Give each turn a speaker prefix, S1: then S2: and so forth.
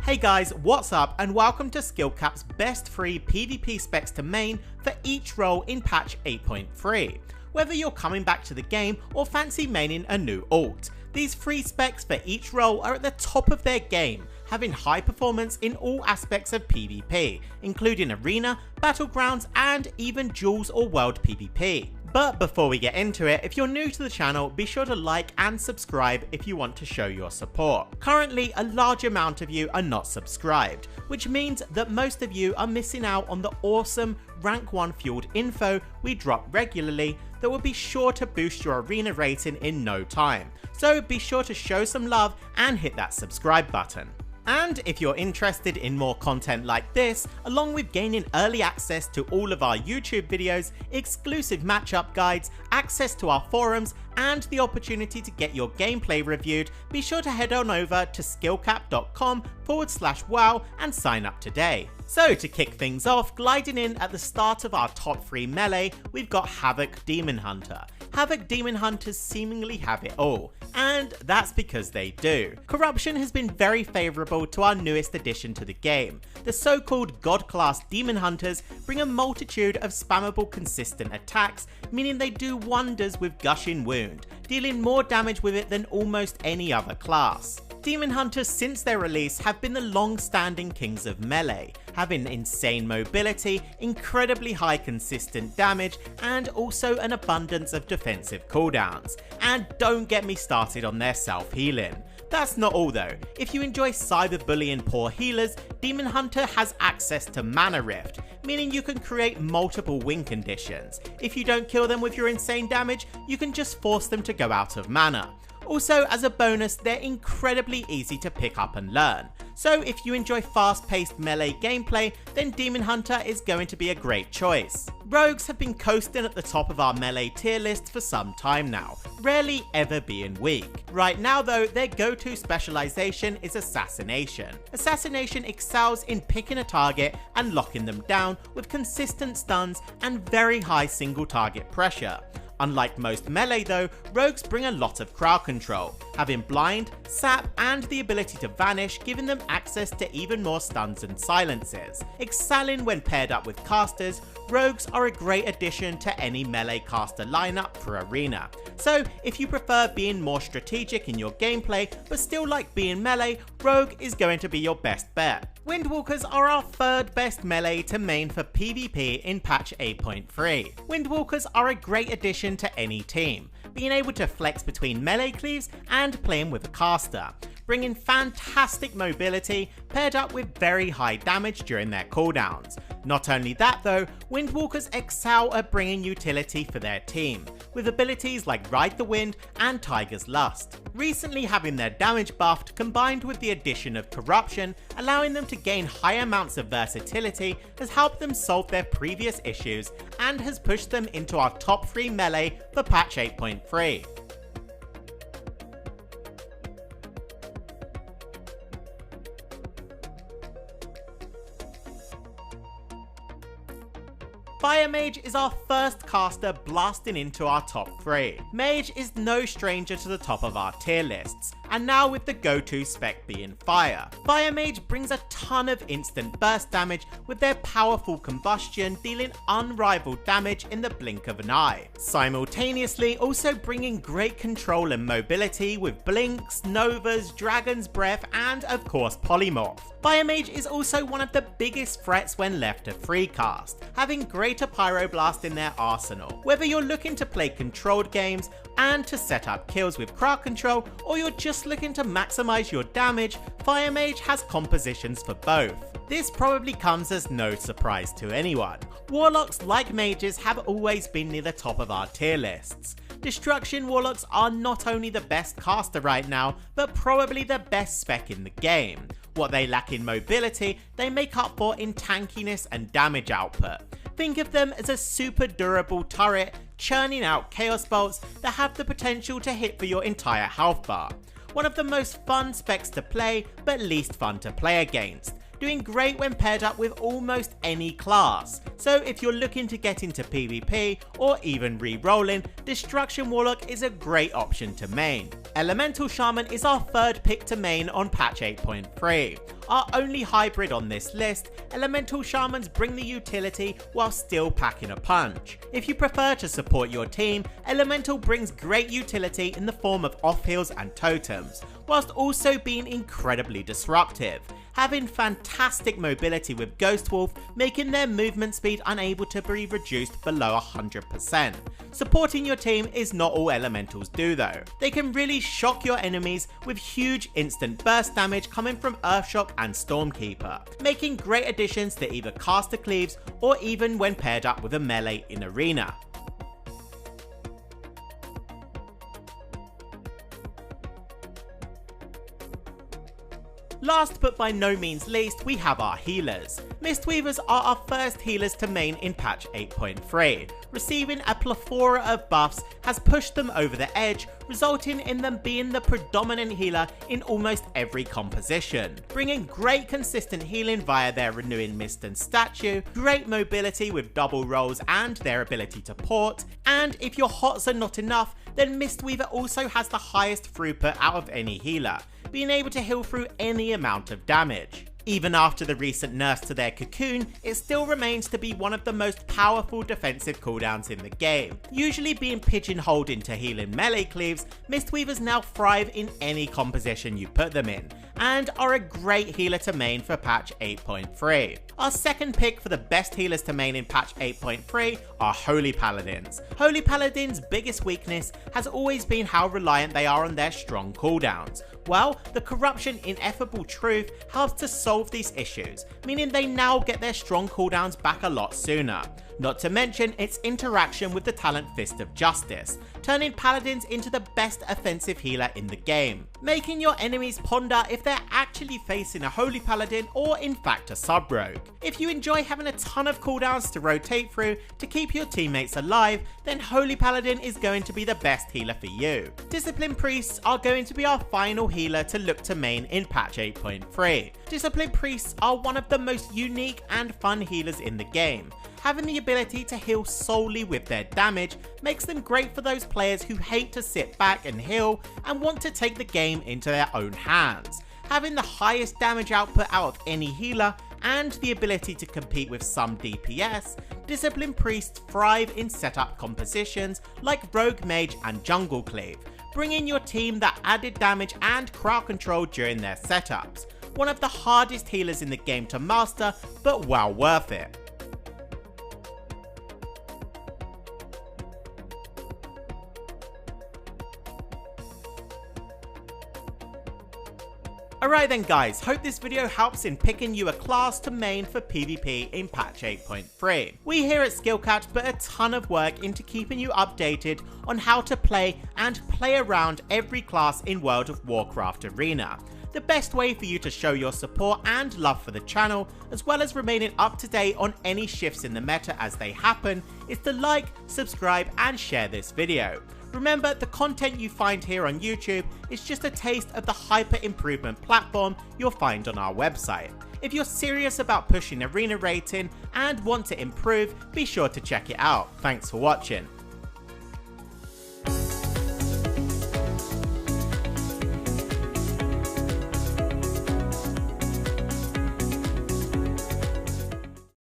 S1: Hey guys, what's up and welcome to SkillCap's best free PvP specs to main for each role in patch 8.3. Whether you're coming back to the game or fancy maining a new ult, these free specs for each role are at the top of their game, having high performance in all aspects of PvP, including arena, battlegrounds and even duels or world PvP. But before we get into it, if you're new to the channel, be sure to like and subscribe if you want to show your support. Currently, a large amount of you are not subscribed, which means that most of you are missing out on the awesome rank 1 fueled info we drop regularly that will be sure to boost your arena rating in no time. So be sure to show some love and hit that subscribe button. And if you're interested in more content like this, along with gaining early access to all of our YouTube videos, exclusive matchup guides, access to our forums, and the opportunity to get your gameplay reviewed, be sure to head on over to skillcap.com/wow and sign up today. So to kick things off, gliding in at the start of our top 3 melee, we've got Havoc Demon Hunter. Havoc Demon Hunters seemingly have it all, and that's because they do. Corruption has been very favourable to our newest addition to the game. The so-called God class Demon Hunters bring a multitude of spammable consistent attacks, meaning they do wonders with Gushing Wound, dealing more damage with it than almost any other class. Demon Hunters since their release have been the long-standing kings of melee, having insane mobility, incredibly high consistent damage, and also an abundance of defensive cooldowns. And don't get me started on their self-healing. That's not all though. If you enjoy cyberbullying poor healers, Demon Hunter has access to Mana Rift, meaning you can create multiple win conditions. If you don't kill them with your insane damage, you can just force them to go out of mana. Also, as a bonus, they're incredibly easy to pick up and learn. So if you enjoy fast-paced melee gameplay, then Demon Hunter is going to be a great choice. Rogues have been coasting at the top of our melee tier list for some time now, rarely ever being weak. Right now though, their go-to specialization is Assassination. Assassination excels in picking a target and locking them down with consistent stuns and very high single target pressure. Unlike most melee though, rogues bring a lot of crowd control, having blind, sap and the ability to vanish, giving them access to even more stuns and silences. Excelling when paired up with casters, rogues are a great addition to any melee caster lineup for arena. So if you prefer being more strategic in your gameplay but still like being melee, rogue is going to be your best bet. Windwalkers are our third best melee to main for PvP in patch 8.3. Windwalkers are a great addition to any team, being able to flex between melee cleaves and playing with a caster, bringing fantastic mobility paired up with very high damage during their cooldowns. Not only that though, Windwalkers excel at bringing utility for their team, with abilities like Ride the Wind and Tiger's Lust. Recently having their damage buffed combined with the addition of Corruption, allowing them to gain high amounts of versatility, has helped them solve their previous issues and has pushed them into our top 3 melee for patch 8.3. Fire Mage is our first caster blasting into our top 3. Mage is no stranger to the top of our tier lists, and now with the go-to spec being Fire. Fire Mage brings a ton of instant burst damage with their powerful combustion dealing unrivaled damage in the blink of an eye. Simultaneously also bringing great control and mobility with blinks, novas, dragon's breath and of course polymorph. Fire Mage is also one of the biggest threats when left to free cast, having greater pyroblast in their arsenal. Whether you're looking to play controlled games and to set up kills with crowd control, or you're just looking to maximize your damage, Fire Mage has compositions for both. This probably comes as no surprise to anyone. Warlocks, like mages, have always been near the top of our tier lists. Destruction Warlocks are not only the best caster right now, but probably the best spec in the game. What they lack in mobility, they make up for in tankiness and damage output. Think of them as a super durable turret, churning out chaos bolts that have the potential to hit for your entire health bar. One of the most fun specs to play, but least fun to play against. doing great when paired up with almost any class. So if you're looking to get into PvP or even re-rolling, Destruction Warlock is a great option to main. Elemental Shaman is our third pick to main on patch 8.3. Our only hybrid on this list, Elemental Shamans bring the utility while still packing a punch. If you prefer to support your team, Elemental brings great utility in the form of off heals and totems, whilst also being incredibly disruptive, having fantastic mobility with Ghost Wolf, making their movement speed unable to be reduced below 100%. Supporting your team is not all elementals do though. They can really shock your enemies with huge instant burst damage coming from Earthshock and Stormkeeper, making great additions to either caster cleaves or even when paired up with a melee in arena. Last but by no means least, we have our healers. Mistweavers are our first healers to main in patch 8.3. Receiving a plethora of buffs has pushed them over the edge, resulting in them being the predominant healer in almost every composition, bringing great consistent healing via their renewing mist and statue, great mobility with double rolls and their ability to port, and if your hots are not enough, then Mistweaver also has the highest throughput out of any healer, being able to heal through any amount of damage. Even after the recent nerfs to their cocoon, it still remains to be one of the most powerful defensive cooldowns in the game. Usually being pigeonholed into healing melee cleaves, Mistweavers now thrive in any composition you put them in, and are a great healer to main for patch 8.3. Our second pick for the best healers to main in patch 8.3 are Holy Paladins. Holy Paladins' biggest weakness has always been how reliant they are on their strong cooldowns. Well, the Corruption Ineffable Truth helps to solve these issues, meaning they now get their strong cooldowns back a lot sooner. Not to mention its interaction with the talent Fist of Justice, turning Paladins into the best offensive healer in the game, making your enemies ponder if they're actually facing a Holy Paladin or in fact a sub-rogue. If you enjoy having a ton of cooldowns to rotate through to keep your teammates alive, then Holy Paladin is going to be the best healer for you. Discipline Priests are going to be our final healer to look to main in patch 8.3. Discipline Priests are one of the most unique and fun healers in the game. Having the ability to heal solely with their damage makes them great for those players who hate to sit back and heal and want to take the game into their own hands. Having the highest damage output out of any healer and the ability to compete with some DPS, Discipline Priests thrive in setup compositions like Rogue Mage and Jungle Cleave, bringing your team that added damage and crowd control during their setups. One of the hardest healers in the game to master, but well worth it. Alright then guys, hope this video helps in picking you a class to main for PvP in patch 8.3. We here at Skillcat put a ton of work into keeping you updated on how to play and play around every class in World of Warcraft Arena. The best way for you to show your support and love for the channel, as well as remaining up to date on any shifts in the meta as they happen, is to like, subscribe and share this video. Remember, the content you find here on YouTube is just a taste of the hyper improvement platform you'll find on our website. If you're serious about pushing arena rating and want to improve, be sure to check it out. Thanks for watching.